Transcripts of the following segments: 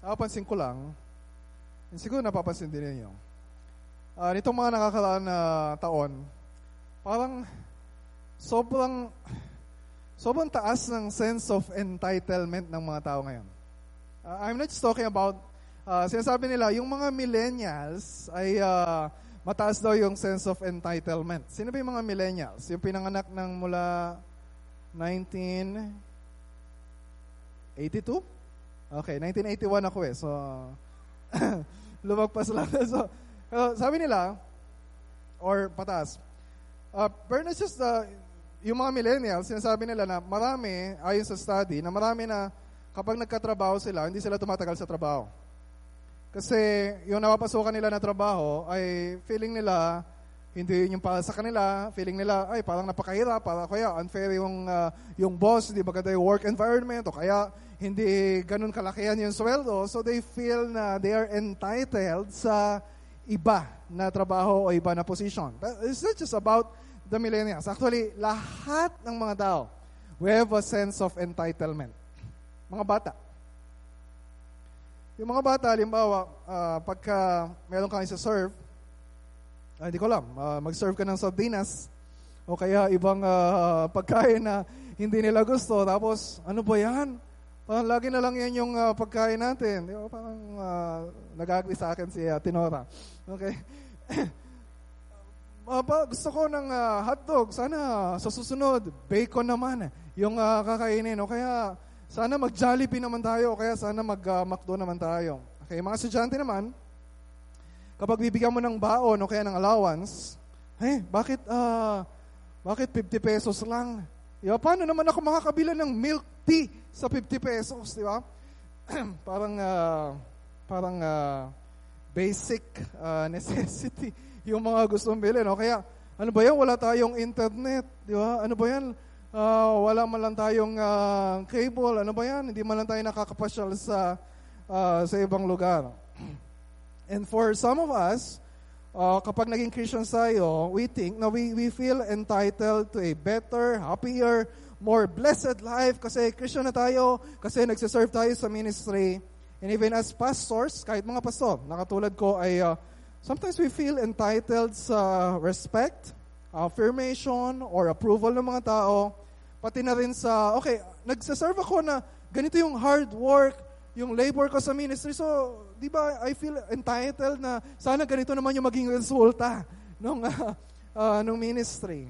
napapansin ko lang, siguro napapansin din ninyo, nitong mga nakakaraan na taon, parang sobrang taas ng sense of entitlement ng mga tao ngayon. I'm not just talking about, sinasabi nila, yung mga millennials ay mataas daw yung sense of entitlement. Sino ba yung mga millennials? Yung pinanganak ng mula 1982? Okay, 1981 ako eh. So, lumagpas lang. So, sabi nila, or pataas, pero not just yung mga millennials, sinasabi nila na marami, ayon sa study, na marami na kapag nagkatrabaho sila, hindi sila tumatagal sa trabaho. Kasi yung napapasukan nila na trabaho ay feeling nila, hindi yung para sa kanila, feeling nila, ay parang napakahirap, para kaya unfair yung boss, hindi maganda yung work environment, o kaya hindi ganun kalakihan yung sweldo, so they feel na they are entitled sa iba na trabaho o iba na position. But it's not just about the millennials. Actually, lahat ng mga tao, we have a sense of entitlement. Mga bata. Yung mga bata, halimbawa, pagka meron kang isa-serve, hindi ko alam, mag-serve ka ng sardinas, o kaya ibang pagkain na hindi nila gusto, tapos, ano ba yan? Parang lagi na lang yan yung pagkain natin. Di ba? Parang nag-agree sa akin si Tinora. Okay? Gusto ko ng hotdog. Sana sa susunod, bacon naman yung kakainin. O kaya, sana mag-Jollibee naman tayo. O kaya sana mag-McDo naman tayo. Okay, mga estudyante naman, kapag bibigyan mo ng baon o kaya ng allowance, bakit 50 pesos lang? Diba? Paano naman ako makakabila ng milk tea sa 50 pesos, di ba? parang basic necessity yung mga gustong bilhin. No? Kaya, ano ba yan? Wala tayong internet, di ba? Ano ba yan? Wala man lang tayong cable. Ano ba yan? Hindi man lang tayo nakakapasyal sa ibang lugar. And for some of us, kapag naging Christians tayo, we think na we feel entitled to a better, happier, more blessed life kasi Christian na tayo, kasi nagsiserve tayo sa ministry. And even as pastors, kahit mga pastor, nakatulad ko ay sometimes we feel entitled sa respect, affirmation, or approval ng mga tao. Pati na rin sa, okay, nagsiserve ako na ganito yung hard work, yung labor ko sa ministry. So, di ba, I feel entitled na sana ganito naman yung maging resulta nung ministry.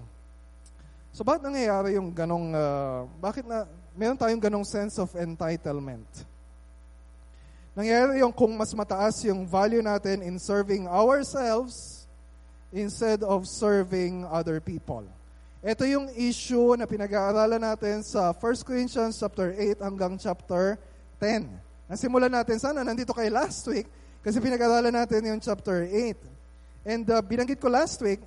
So, bakit nangyayari yung ganong, bakit meron tayong ganong sense of entitlement? Nangyayari yung kung mas mataas yung value natin in serving ourselves instead of serving other people. Ito yung issue na pinag-aaralan natin sa 1 Corinthians chapter 8 hanggang chapter 10. Nasimulan natin, sana nandito kayo last week kasi pinag-aralan natin yung chapter 8. And binanggit ko last week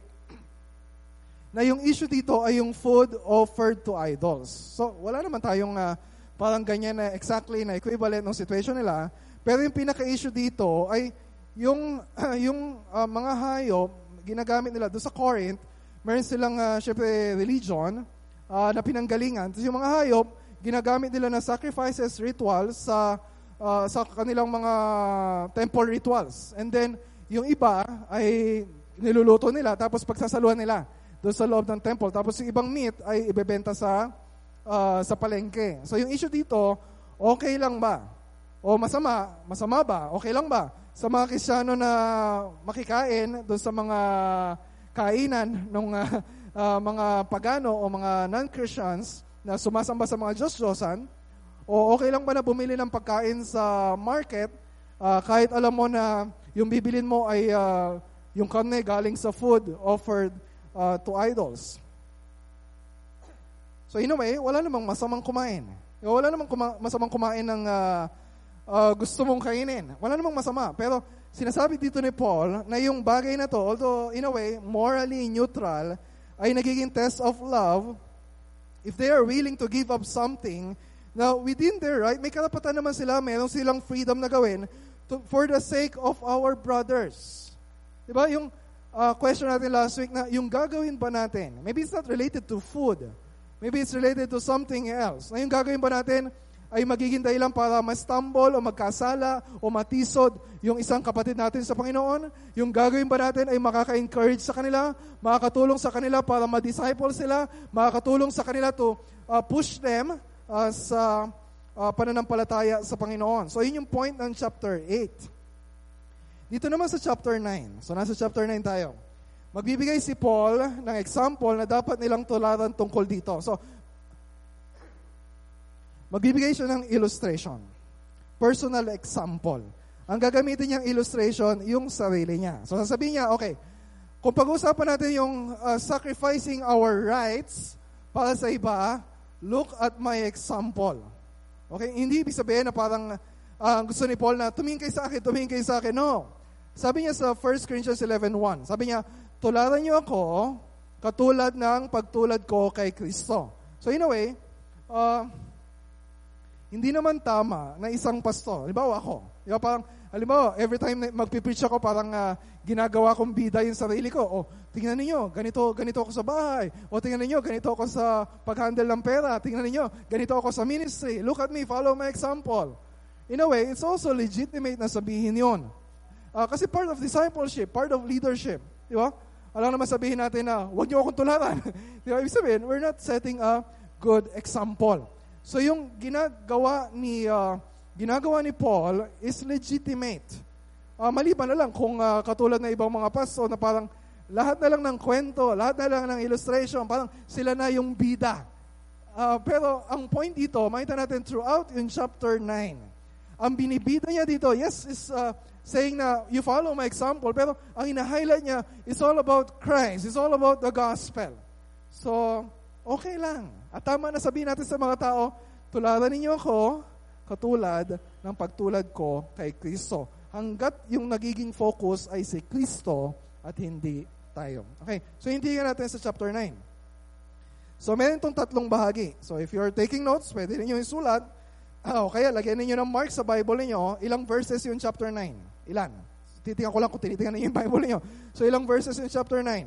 na yung issue dito ay yung food offered to idols. So, wala naman tayong parang ganyan na exactly na equivalent ng situation nila. Pero yung pinaka-issue dito ay yung mga hayop, ginagamit nila doon sa Corinth, meron silang syempre religion na pinanggalingan. Tapos yung mga hayop, ginagamit nila na sacrifices, rituals sa kanilang mga temple rituals. And then, yung iba ay niluluto nila, tapos pagsasaluhan nila doon sa loob ng temple. Tapos yung ibang meat ay ibebenta sa palengke. So yung issue dito, okay lang ba? O masama? Masama ba? Okay lang ba? Sa mga Kristiyano na makikain doon sa mga kainan ng mga pagano o mga non-Christians na sumasamba sa mga Diyos-Diyosan, o okay lang ba na bumili ng pagkain sa market kahit alam mo na yung bibilin mo ay yung karne galing sa food offered to idols? So in a way, wala namang masamang kumain. Wala namang masamang kumain ng gusto mong kainin. Wala namang masama. Pero sinasabi dito ni Paul na yung bagay na to, although in a way, morally neutral, ay nagiging test of love if they are willing to give up something. Now, within their right, may karapatan naman sila, meron silang freedom na gawin for the sake of our brothers. Diba? Yung question natin last week na yung gagawin ba natin, maybe it's not related to food, maybe it's related to something else. Na yung gagawin ba natin ay magiging dahilan para ma-stumble o magkasala o matisod yung isang kapatid natin sa Panginoon? Yung gagawin ba natin ay makaka-encourage sa kanila, makakatulong sa kanila para ma-disciple sila, makakatulong sa kanila to push them sa pananampalataya sa Panginoon. So yun yung point ng chapter 8. Dito naman sa chapter 9. So nasa chapter 9 tayo. Magbibigay si Paul ng example na dapat nilang tularan tungkol dito. So, magbibigay siya ng illustration. Personal example. Ang gagamitin niyang illustration, yung sarili niya. So, sasabihin niya, okay, kung pag-uusapan natin yung sacrificing our rights para sa iba, look at my example. Okay? Hindi ibig sabihin na parang gusto ni Paul na tumingin kayo sa akin. No. Sabi niya sa 1 Corinthians 11:1, sabi niya, tularan niyo ako katulad ng pagtulad ko kay Cristo. So in a way, hindi naman tama na isang pastor, halimbawa ako, parang, halimbawa, every time magpipreach ako, parang ginagawa kong bida yung sarili ko. O, tingnan niyo, ganito ako sa bahay. O, tingnan niyo, ganito ako sa pag-handle ng pera. Tingnan niyo, ganito ako sa ministry. Look at me, follow my example. In a way, it's also legitimate na sabihin yun. Kasi part of discipleship, part of leadership. Di ba? Alam naman sabihin natin na, huwag niyo akong tularan. Di ba? Ibig sabihin, we're not setting a good example. So yung ginagawa ni Paul is legitimate. Maliban na lang kung katulad na ibang mga pastor na parang lahat na lang ng kwento, lahat na lang ng illustration, parang sila na yung bida. Pero ang point dito, makita natin throughout in chapter 9. Ang binibida niya dito, yes, is saying na you follow my example, pero ang ina-highlight niya is all about Christ. It's all about the gospel. So, okay lang. At tama na sabihin natin sa mga tao, tularan ninyo ako katulad ng pagtulad ko kay Cristo. Hanggat yung nagiging focus ay si Cristo at hindi tayo. Okay, so hindi natin sa chapter 9. So, meron itong tatlong bahagi. So, if you're taking notes, pwede ninyo isulat. Kaya lagyan ninyo ng mark sa Bible ninyo, ilang verses yung chapter 9? Ilan? Titingnan ko lang kung tinitingnan ninyo yung Bible ninyo. So, ilang verses yung chapter 9?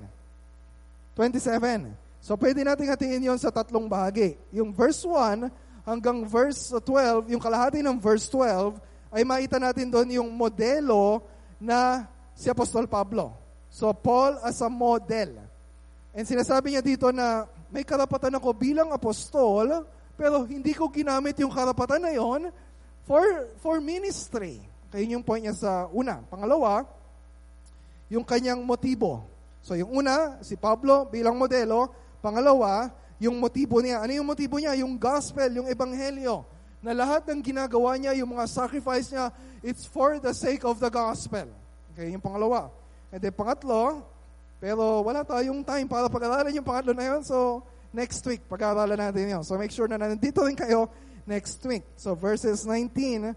27. So, pwede natin hatiin yon sa tatlong bahagi. Yung verse 1 hanggang verse 12, yung kalahati ng verse 12, ay makita natin doon yung modelo na si Apostol Pablo. So, Paul as a model. And sinasabi niya dito na may karapatan ako bilang apostol, pero hindi ko ginamit yung karapatan na yon for ministry. Kaya yung point niya sa una. Pangalawa, yung kanyang motibo. So yung una, si Pablo bilang modelo. Pangalawa, yung motibo niya. Ano yung motibo niya? Yung gospel, yung ebanghelyo. Na lahat ng ginagawa niya, yung mga sacrifice niya, it's for the sake of the gospel. Okay, yung pangalawa. And then pangatlo, pero wala tayong time para pag-aralan yung pangatlo na yun. So, next week, pag-aaralan natin yun. So, make sure na nandito rin kayo next week. So, verses 19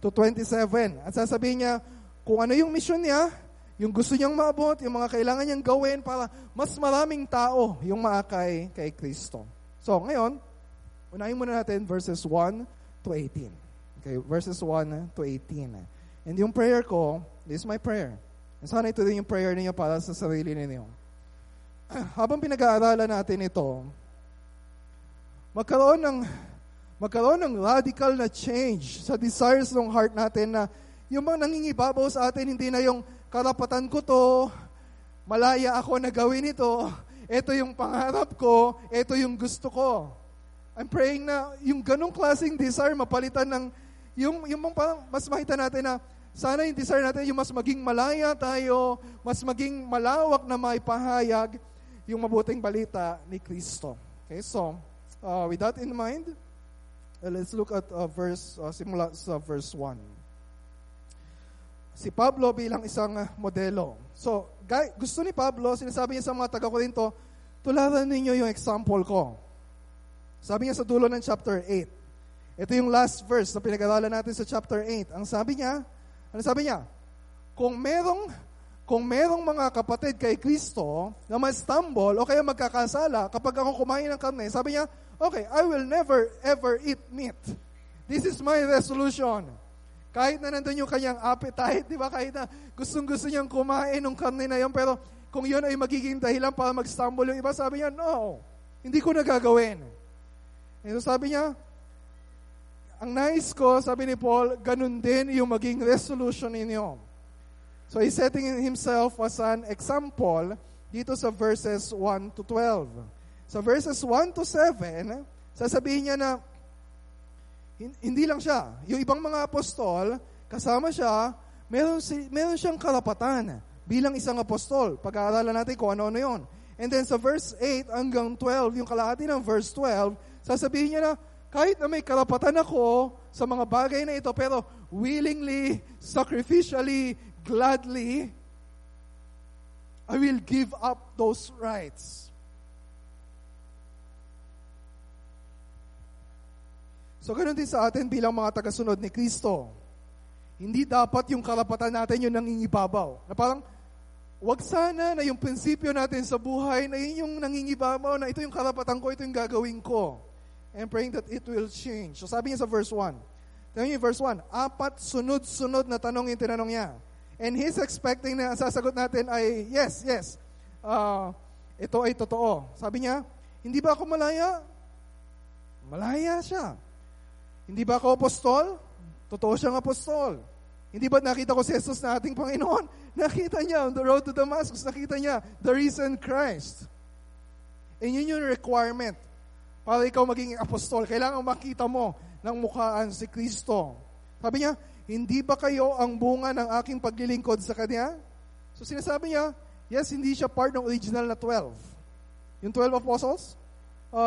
to 27. At sasabihin niya kung ano yung mission niya, yung gusto niyang maabot, yung mga kailangan niyang gawin para mas maraming tao yung maakay kay Cristo. So, ngayon, unahin muna natin verses 1 to 18. Okay, verses 1 to 18. And yung prayer ko, this is my prayer. And sana ito din yung prayer ninyo para sa sarili ninyo. Habang pinag-aaralan natin ito, magkaroon ng radical na change sa desires ng heart natin na yung mga nangingibabaw sa atin, hindi na yung karapatan ko to, malaya ako na gawin ito, ito yung pangarap ko, ito yung gusto ko. I'm praying na yung ganong klaseng desire mapalitan ng yung parang mas makita natin na sana yung desire natin yung mas maging malaya tayo, mas maging malawak na maipahayag yung mabuting balita ni Cristo. Okay, so, with that in mind, let's look at simula sa verse 1. Si Pablo bilang isang modelo. So, gusto ni Pablo, sinasabi niya sa mga taga-Korinto, tularan ninyo yung example ko. Sabi niya sa dulo ng chapter 8. Ito yung last verse na pinag-aralan natin sa chapter 8. Ang sabi niya, ano sabi niya? Kung merong mga kapatid kay Cristo na ma-stumble o kaya magkakasala kapag ako kumain ng karne, sabi niya, okay, I will never ever eat meat. This is my resolution. Kahit na nandun yung kanyang appetite, di ba? Kahit na gustong-gusto niyang kumain ng karne na yun, pero kung yun ay magiging dahilan para mag-stumble yung iba, sabi niya, no, hindi ko na gagawin. Ito sabi niya, ang nais ko, sabi ni Paul, ganun din yung maging resolution ninyo. So he's setting himself as an example dito sa verses 1 to 12. Sa verses 1 to 7, sasabihin niya na hindi lang siya. Yung ibang mga apostol, kasama siya, meron siyang karapatan bilang isang apostol. Pag-aaralan natin kung ano-ano yun. And then sa verse 8 hanggang 12, yung kalahati ng verse 12, sasabihin niya na, kahit na may karapatan ako sa mga bagay na ito, pero willingly, sacrificially, gladly, I will give up those rights. So, ganun din sa atin bilang mga tagasunod ni Cristo. Hindi dapat yung karapatan natin yung nangingibabaw. Na parang, wag sana na yung prinsipyo natin sa buhay na yun yung nangingibabaw, na ito yung karapatan ko, ito yung gagawin ko. And praying that it will change. So, sabi niya sa verse 1. Tingnan niyo yung verse 1. 4 sunod-sunod na tanong yung tinanong niya. And he's expecting na ang sasagot natin ay, yes. Ito ay totoo. Sabi niya, hindi ba ako malaya? Malaya siya. Hindi ba ako apostol? Totoo siyang apostol. Hindi ba nakita ko si Jesus na ating Panginoon? Nakita niya on the road to Damascus. Nakita niya the risen Christ. And yun yung requirement para ikaw maging apostol. Kailangan makita mo ng mukhaan si Cristo. Sabi niya, hindi ba kayo ang bunga ng aking paglilingkod sa Kanya? So sinasabi niya, yes, hindi siya part ng original na 12. Yung 12 apostles,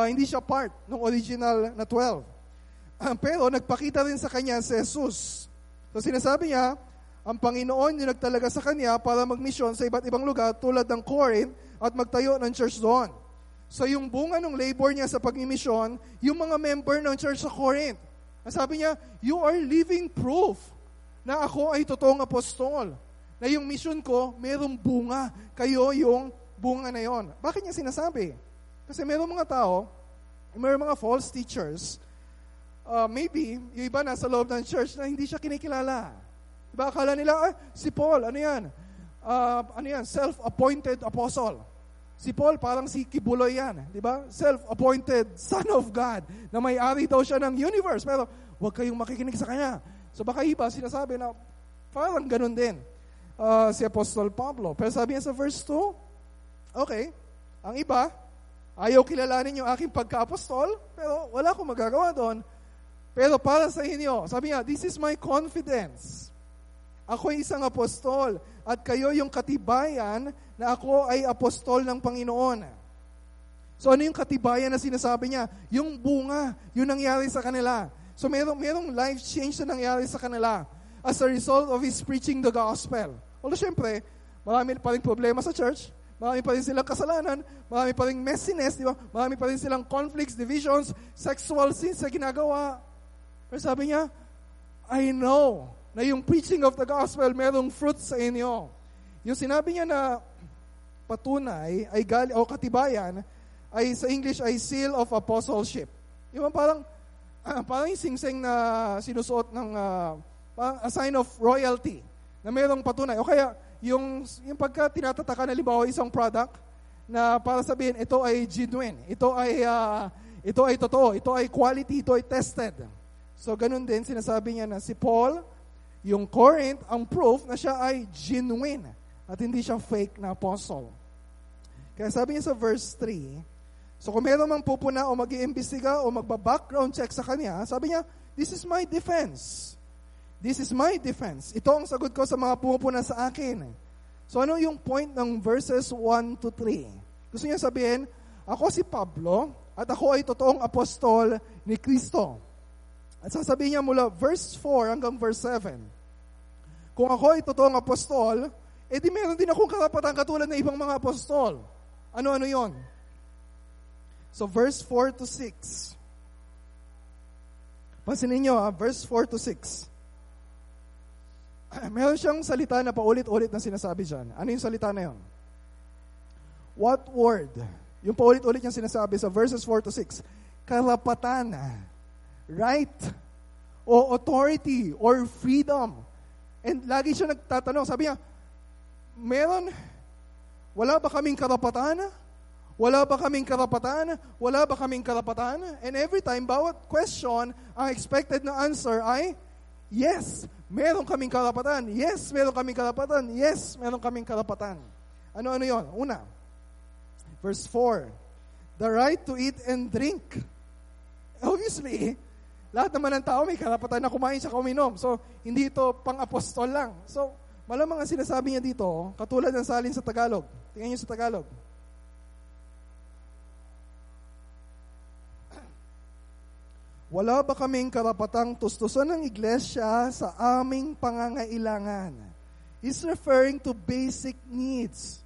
hindi siya part ng original na 12. Pero nagpakita rin sa Kanya si Jesus. So sinasabi niya, ang Panginoon yung nagtalaga sa Kanya para magmisyon sa iba't ibang lugar tulad ng Corinth at magtayo ng church doon. So yung bunga ng labor niya sa pagmimisyon, yung mga member ng church sa Corinth. Sabi niya, you are living proof na ako ay totoong apostol. Na yung mission ko, mayroong bunga. Kayo yung bunga na yon. Bakit niya sinasabi? Kasi mayroong mga tao, mayroong mga false teachers, maybe, yung iba nasa loob ng church na hindi siya kinikilala. Diba, akala nila, si Paul, ano yan? Self-appointed apostle. Si Paul, parang si Kibuloy yan. Diba? Self-appointed son of God, na may-ari daw siya ng universe. Pero, huwag kayong makikinig sa kanya. So, baka iba, sinasabi na, parang ganun din, si Apostol Pablo. Pero sabi niya sa verse 2, okay, ang iba, ayaw kilalanin yung aking pagka-apostol, pero wala akong magagawa doon. Pero para sa inyo, sabi niya, this is my confidence. Ako ay isang apostol at kayo yung katibayan na ako ay apostol ng Panginoon. So ano yung katibayan na sinasabi niya? Yung bunga, yung nangyari sa kanila. So merong life change na nangyari sa kanila as a result of his preaching the gospel. Although syempre, marami pa rin problema sa church, marami pa rin silang kasalanan, marami pa rin messiness, di ba? Marami pa rin silang conflicts, divisions, sexual sins na ginagawa. Pero sabi niya, I know na yung preaching of the gospel merong fruit sa inyo. Yung sinabi niya na patunay ay o katibayan ay sa English ay seal of apostleship. Yung parang yung singsing na sinusuot ng a sign of royalty na merong patunay. O kaya yung pagka tinatatakan na libaw isang product na para sabihin ito ay genuine, ito ay totoo, ito ay quality, ito ay tested. So, ganun din, sinasabi niya na si Paul, yung Corinth, ang proof na siya ay genuine at hindi siya fake na apostle. Kaya sabi niya sa verse 3, so kung meron mang pupuna o mag-iimbestiga o magba-background check sa kanya, sabi niya, this is my defense. This is my defense. Ito ang sagot ko sa mga pumupuna sa akin. So, ano yung point ng verses 1 to 3? Gusto niya sabihin, ako si Pablo at ako ay totoong apostol ni Cristo. At sasabihin niya mula verse 4 hanggang verse 7, kung ako ay totoong apostol, edi meron din akong karapatan katulad ng ibang mga apostol. Ano-ano yon? So verse 4 to 6. Pansinin niyo verse 4 to 6. Meron siyang salita na paulit-ulit na sinasabi dyan. Ano yung salita na yon? What word? Yung paulit-ulit niyang sinasabi sa verses 4 to 6. Karapatan, right, o authority, or freedom. And lagi siya nagtatanong, sabi niya, wala ba kaming karapatan? Wala ba kaming karapatan? Wala ba kaming karapatan? And every time, bawat question, ang expected na answer ay, yes, meron kaming karapatan. Yes, meron kaming karapatan. Yes, meron kaming karapatan. Ano yon? Una, verse 4, the right to eat and drink. Obviously, lahat naman ng tao may karapatan na kumain siya uminom. So, hindi ito pang-apostol lang. So, malamang ang sinasabi niya dito, katulad ng salin sa Tagalog. Tingnan niyo sa Tagalog. Wala ba kaming karapatang tustusan ng iglesia sa aming pangangailangan? He's referring to basic needs.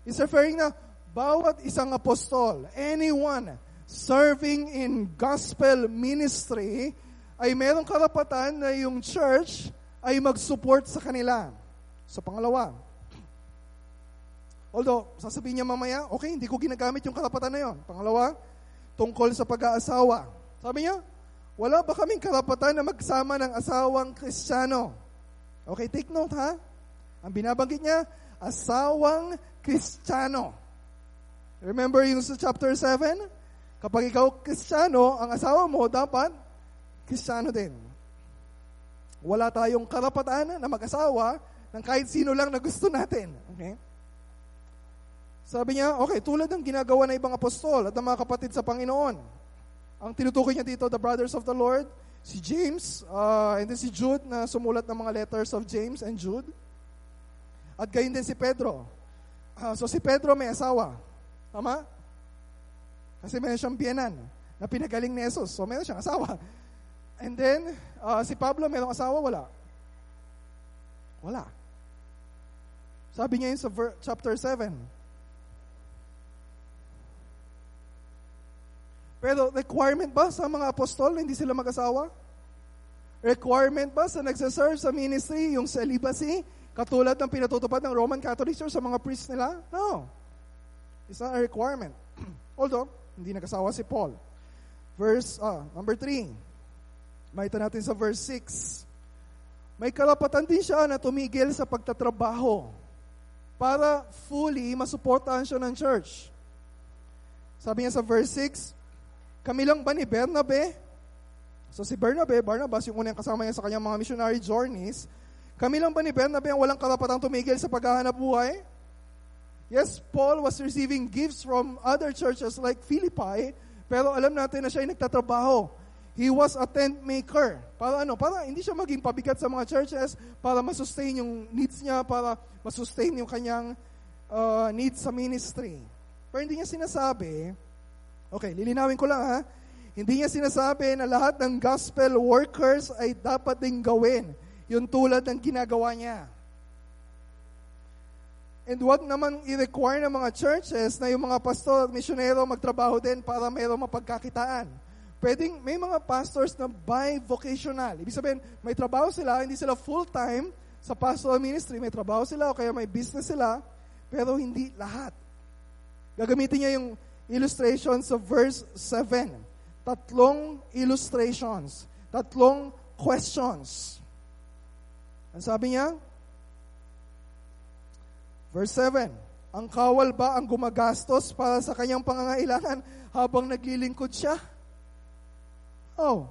He's referring na bawat isang apostol, anyone serving in gospel ministry, ay merong karapatan na yung church ay mag-support sa kanila. Sa pangalawa, although, sasabihin niya mamaya, okay, hindi ko ginagamit yung karapatan na yon. Pangalawa, tungkol sa pag-aasawa. Sabi niya, wala ba kaming karapatan na magsama ng asawang Kristiyano? Okay, take note ha. Ang binabanggit niya, asawang Kristiyano. Remember yung sa chapter 7? Kapag ikaw Kristiyano, ang asawa mo dapat Kristiyano din. Wala tayong karapatan na mag-asawa ng kahit sino lang na gusto natin. Okay? Sabi niya, okay, tulad ng ginagawa ng ibang apostol at ng mga kapatid sa Panginoon. Ang tinutukoy niya dito, the brothers of the Lord, si James, and then si Jude na sumulat ng mga letters of James and Jude. At gayon din si Pedro. So si Pedro may asawa. Tama? Kasi meron siyang biyenan na pinagaling ni Jesus. So meron siyang asawa. And then, si Pablo merong asawa? Wala. Wala. Sabi niya yun sa chapter 7. Pero requirement ba sa mga apostol na hindi sila mag-asawa? Requirement ba sa nagsaserve sa ministry yung celibacy, katulad ng pinatutupad ng Roman Catholic Church sa mga priests nila? No. It's not a requirement. Although, hindi nag-asawa si Paul. Verse, number 3. Makita natin sa verse 6. May karapatan din siya na tumigil sa pagtatrabaho para fully masuportahan siya ng church. Sabi niya sa verse 6, kami lang ba ni Bernabe? So si Barnabas, yung unang kasama niya sa kanyang mga missionary journeys, kami lang ba ni Bernabe ang walang karapatang tumigil sa paghahanap buhay? Yes, Paul was receiving gifts from other churches like Philippi, pero alam natin na siya ay nagtatrabaho. He was a tent maker. Para Para hindi siya maging pabigat sa mga churches, para masustain yung needs niya, para masustain yung kanyang needs sa ministry. Pero hindi niya sinasabi, okay, lilinawin ko lang ha. Hindi niya sinasabi na lahat ng gospel workers ay dapat ding gawin yung tulad ng ginagawa niya. And wag naman i-require ng mga churches na yung mga pastor at misyonero magtrabaho din para mayroong mapagkakitaan. Pwedeng may mga pastors na bivocational. Ibig sabihin, may trabaho sila, hindi sila full-time sa pastoral ministry. May trabaho sila o kaya may business sila, pero hindi lahat. Gagamitin niya yung illustrations of verse 7. 3 illustrations. 3 questions. Ang sabi niya, verse 7, ang kawal ba ang gumagastos para sa kanyang pangangailangan habang naglilingkod siya? Oh,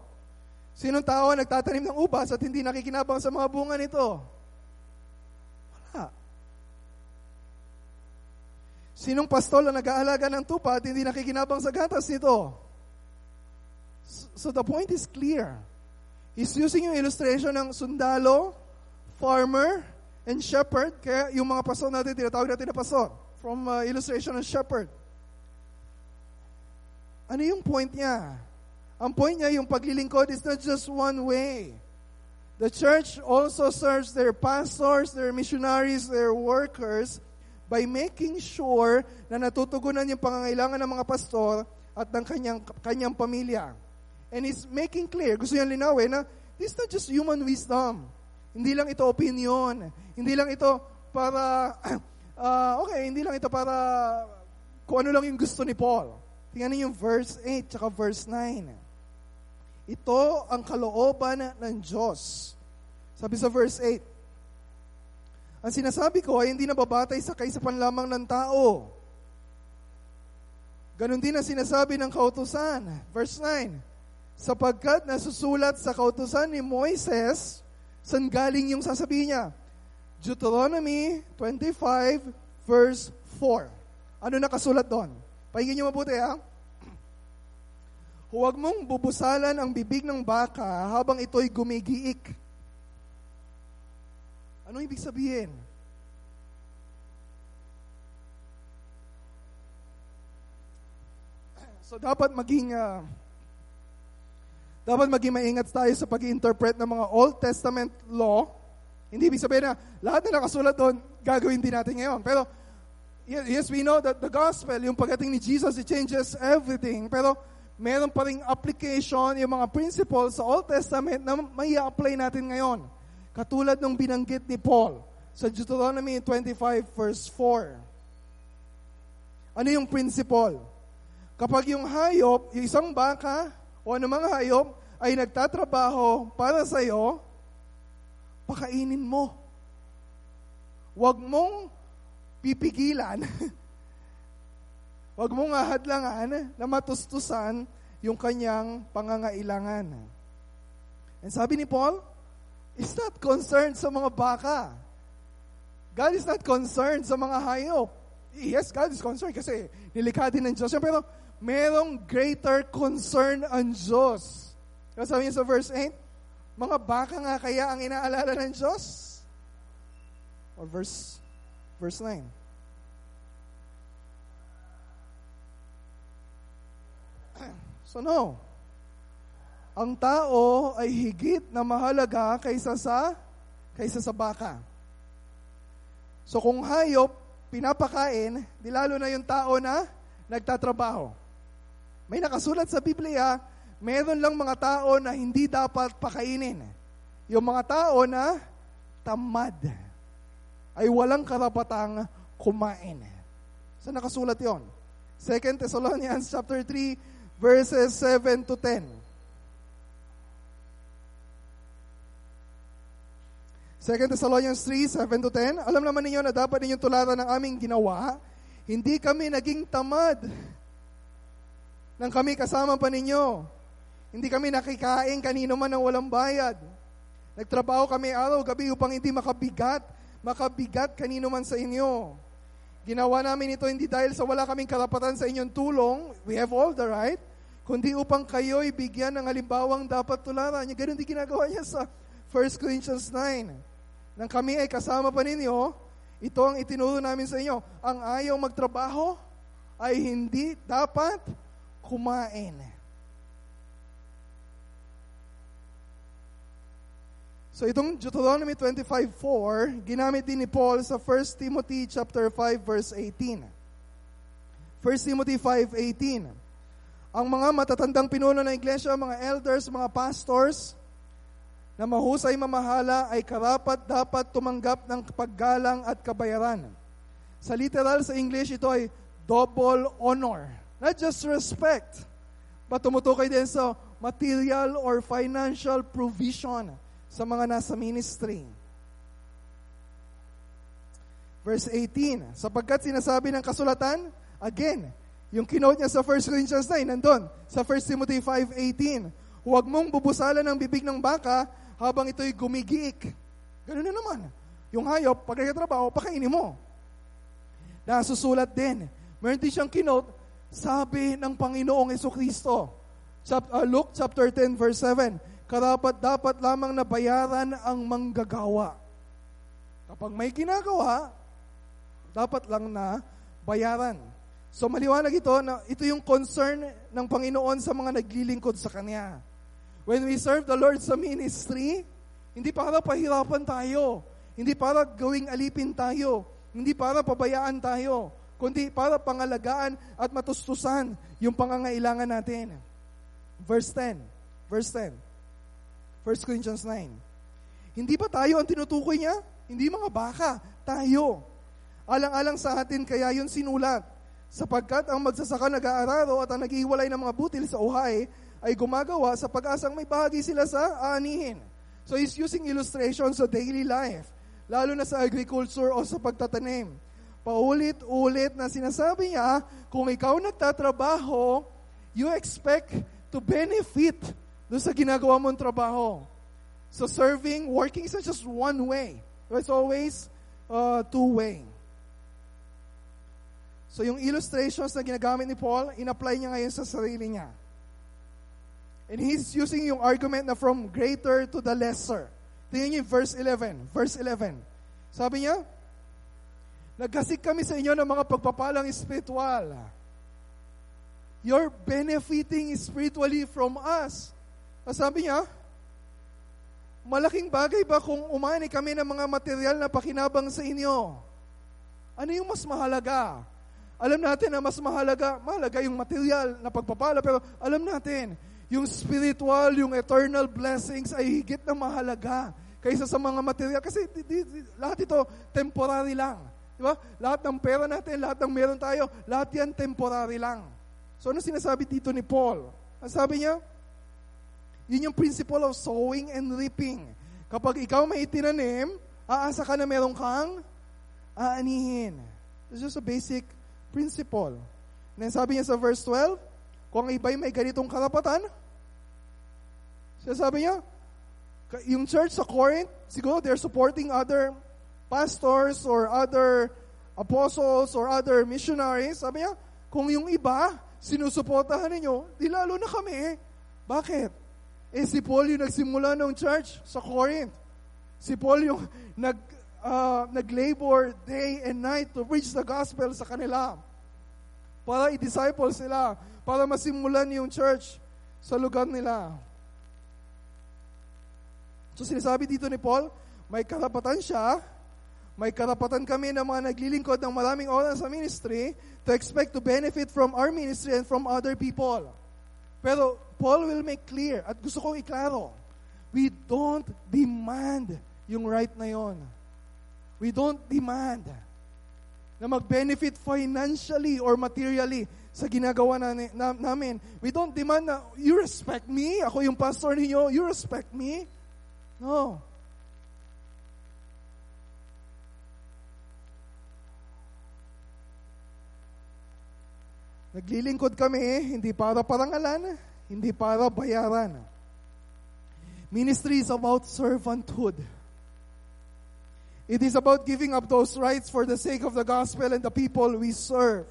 sinong tao ang nagtatanim ng ubas at hindi nakikinabang sa mga bunga nito? Wala. Sinong pastol ang nag-aalaga ng tupa at hindi nakikinabang sa gatas nito? So the point is clear. He's using yung illustration ng sundalo, farmer, and shepherd. Kaya yung mga pastor natin, tinatawag natin na pastor. From illustration ng shepherd. Ano yung point niya? Ang point niya, yung paglilingkod is not just one way. The church also serves their pastors, their missionaries, their workers by making sure na natutugunan yung pangangailangan ng mga pastor at ng kanyang pamilya. And he's making clear, gusto niyang linawin na this is not just human wisdom. Hindi lang ito opinion. Hindi lang ito para, hindi lang ito para kung ano lang yung gusto ni Paul. Tingnan niyo yung verse 8 tsaka verse 9. Ito ang kalooban ng Diyos. Sabi sa verse 8, ang sinasabi ko ay hindi nababatay sa kaisapan lamang ng tao. Ganon din ang sinasabi ng kautusan. Verse 9, sapagkat nasusulat sa kautusan ni Moises, saan galing yung sasabihin niya? Deuteronomy 25 verse 4. Ano nakasulat doon? Pakinggan niyo mabuti ha. Huwag mong bubusalan ang bibig ng baka habang ito'y gumigiik. Ano ibig sabihin? So dapat maging maingat tayo sa pag-interpret ng mga Old Testament law. Hindi ibig sabihin na lahat na nakasulat doon, gagawin din natin ngayon. Pero, yes, we know that the gospel, yung pagdating ni Jesus, it changes everything. Pero, meron pa ring application, yung mga principles sa Old Testament na may apply natin ngayon. Katulad ng binanggit ni Paul sa Deuteronomy 25 verse 4. Ano yung principle? Kapag yung hayop, yung isang baka, o anumang hayop, ay nagtatrabaho para sa iyo, pakainin mo. Huwag mong pipigilan. Huwag mong ahadlangan na matustusan yung kanyang pangangailangan. And sabi ni Paul, is not concerned sa mga baka. God is not concerned sa mga hayop. Yes, God is concerned kasi nilikha din ng Diyos. Pero merong greater concern ang Diyos. Kasi sabi niya sa verse 8, mga baka nga kaya ang inaalala ng Diyos? Or verse 9. So no. Ang tao ay higit na mahalaga kaysa sa baka. So kung hayop, pinapakain, di lalo na yung tao na nagtatrabaho. May nakasulat sa Biblia, meron lang mga tao na hindi dapat pakainin. Yung mga tao na tamad ay walang karapatang kumain. Saan nakasulat yon? 2 Thessalonians chapter 3 verses 7 to 10. 2 Thessalonians 3, 7 to 10. Alam naman ninyo na dapat ninyong tularan ng aming ginawa. Hindi kami naging tamad nang kami kasama pa ninyo. Hindi kami nakikain kanino man ng walang bayad. Nagtrabaho kami araw-gabi upang hindi makabigat kanino man sa inyo. Ginawa namin ito hindi dahil sa wala kaming karapatan sa inyong tulong, we have all the right, kundi upang kayo'y bigyan ng halimbawang dapat tularan. Ganun din ginagawa niya sa 1 Corinthians 9. Nang kami ay kasama pa ninyo, ito ang itinuro namin sa inyo. Ang ayaw magtrabaho ay hindi dapat kumain. So itong Deuteronomy 25:4, ginamit din ni Paul sa 1 Timothy chapter 5 verse 18. 1 Timothy 5:18. Ang mga matatandang pinuno ng iglesia, mga elders, mga pastors, na mahusay mamahala ay karapat-dapat tumanggap ng paggalang at kabayaran. Sa literal sa English, ito ay double honor. Not just respect, but tumutukoy din sa material or financial provision sa mga nasa ministry. Verse 18, sapagkat sinasabi ng kasulatan, again, yung kinote niya sa 1 Corinthians 9, nandun, sa 1 Timothy 5:18, huwag mong bubusalan ang bibig ng baka habang ito'y gumigiik. Ganun na naman. Yung hayop, pag nagtatrabaho, pakainin mo. Nasusulat din. Meron din siyang kinote, sabi ng Panginoong Jesucristo. Luke chapter 10 verse 7, karapat-dapat lamang na bayaran ang manggagawa. Kapag may ginagawa, dapat lang na bayaran. So maliwanag ito na ito yung concern ng Panginoon sa mga naglilingkod sa Kanya. When we serve the Lord sa ministry, hindi para pahirapan tayo, hindi para gawing alipin tayo, hindi para pabayaan tayo, kundi para pangalagaan at matustusan yung pangangailangan natin. Verse 10. 1 Corinthians 9. Hindi ba tayo ang tinutukoy niya? Hindi mga baka, tayo. Alang-alang sa atin kaya yun sinulat. Sapagkat ang magsasaka nag-aararo at ang naghihiwalay ng mga butil sa uhay ay gumagawa sa pag-asang may bahagi sila sa aanihin. So he's using illustrations sa daily life, lalo na sa agriculture o sa pagtatanim. Paulit-ulit na sinasabi niya, kung ikaw nagtatrabaho, you expect to benefit doon sa ginagawa mong trabaho. So serving, working is not just one way. It's always two-way. So yung illustrations na ginagamit ni Paul, in-apply niya ngayon sa sarili niya. And he's using yung argument na from greater to the lesser. Tingnan niyo yung verse 11. Verse 11. Sabi niya, nagkasik kami sa inyo ng mga pagpapalang espiritual. You're benefiting spiritually from us. Sabi niya, malaking bagay ba kung umani kami ng mga material na pakinabang sa inyo? Ano yung mas mahalaga? Alam natin na mas mahalaga yung material na pagpapala, pero alam natin, yung spiritual, yung eternal blessings ay higit na mahalaga kaysa sa mga material. Kasi lahat ito temporary lang. Diba? Lahat ng pera natin, lahat ng meron tayo, lahat yan temporary lang. So ano sinasabi dito ni Paul? Ang sabi niya, yun yung principle of sowing and reaping. Kapag ikaw may itinanim, aasa ka na meron kang aanihin. It's just a basic principle. And then sabi niya sa verse 12, kung iba'y may ganitong karapatan, sabi niya, yung church sa Corinth, siguro they're supporting other pastors or other apostles or other missionaries. Sabi niya, kung yung iba, sinusuportahan ninyo, di lalo na kami. Bakit? Si Paul yung nagsimula ng church sa Corinth. Si Paul yung nag-labor day and night to preach the gospel sa kanila. Para i-disciple sila. Para masimulan yung church sa lugar nila. So sinasabi dito ni Paul, may karapatan siya, may karapatan kami na mga naglilingkod ng maraming oras sa ministry to expect to benefit from our ministry and from other people. Pero Paul will make clear, at gusto kong iklaro, we don't demand yung right na yon. We don't demand na mag-benefit financially or materially sa ginagawa namin. We don't demand na, you respect me? Ako yung pastor ninyo, you respect me? No. Naglilingkod kami, hindi para parangalan, hindi para bayaran. Ministry is about servanthood. It is about giving up those rights for the sake of the gospel and the people we serve.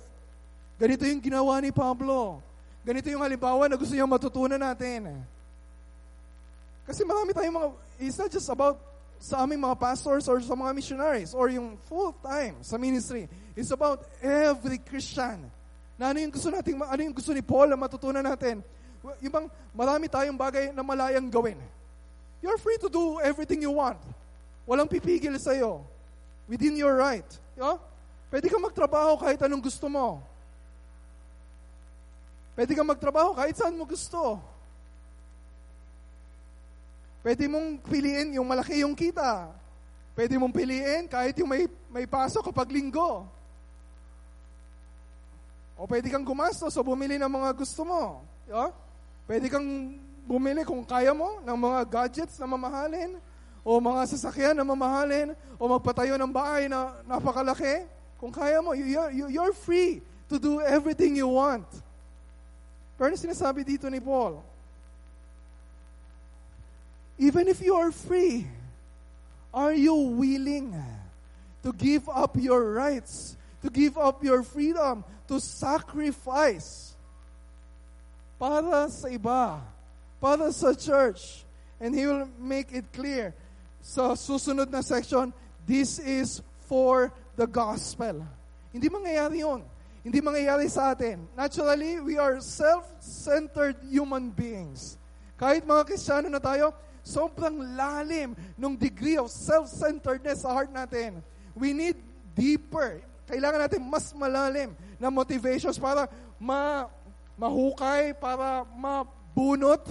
Ganito yung ginawa ni Pablo. Ganito yung halimbawa na gusto niyang matutunan natin. Kasi marami tayong mga, it's not just about sa aming mga pastors or sa mga missionaries or yung full-time sa ministry. It's about every Christian. Na ano yung gusto natin, ano yung gusto ni Paul na matutunan natin? Yung bang marami tayong bagay na malayang gawin. You're free to do everything you want. Walang pipigil sa'yo. Within your right. Yeah? Pwede kang magtrabaho kahit anong gusto mo. Pwede kang magtrabaho kahit saan mo gusto. Pwede mong piliin yung malaki yung kita. Pwede mong piliin kahit yung may pasok kapag linggo. O pwede kang gumastos o bumili ng mga gusto mo. Yeah? Pwede kang bumili kung kaya mo ng mga gadgets na mamahalin o mga sasakyan na mamahalin o magpatayo ng bahay na napakalaki. Kung kaya mo, you're free to do everything you want. Pero sinasabi dito ni Paul, even if you are free, are you willing to give up your rights, to give up your freedom, to sacrifice para sa iba, para sa church? And he will make it clear sa susunod na section, this is for the gospel. Hindi mangyayari yun. Hindi mangyayari sa atin. Naturally, we are self-centered human beings. Kahit mga Kristiyano na tayo, sobrang lalim ng degree of self-centeredness sa heart natin. We need deeper. Kailangan natin mas malalim na motivations para mahukay, para mabunot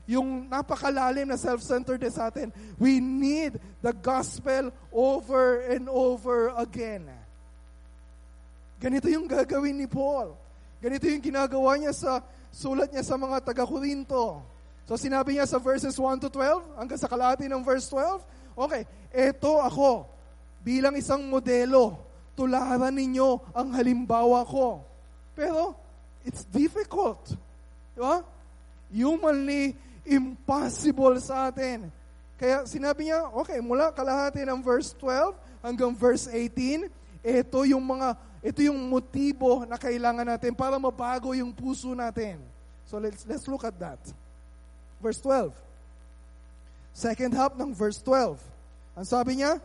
yung napakalalim na self-centeredness sa atin. We need the gospel over and over again. Ganito yung gagawin ni Paul. Ganito yung ginagawa niya sa sulat niya sa mga taga-Korinto. So sinabi niya sa verses 1 to 12, hanggang sa kalahati ng verse 12, okay, eto ako, bilang isang modelo, tularan ninyo ang halimbawa ko. Pero, it's difficult. Di ba? Humanly impossible sa atin. Kaya sinabi niya, okay, mula kalahati ng verse 12 hanggang verse 18, ito yung motibo na kailangan natin para mabago yung puso natin. So let's look at that. Verse 12. Second half ng verse 12. Ang sabi niya,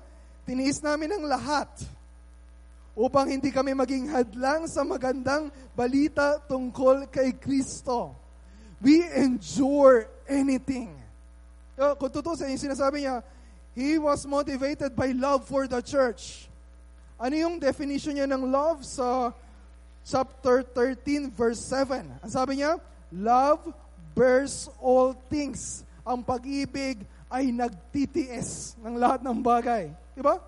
tiniis namin ang lahat upang hindi kami maging hadlang sa magandang balita tungkol kay Cristo. We endure anything. Kung tutusin, yung sinasabi niya, he was motivated by love for the church. Ano yung definition niya ng love sa chapter 13, verse 7? Ang sabi niya, love bears all things. Ang pag-ibig ay nagtitiis ng lahat ng bagay. Diba?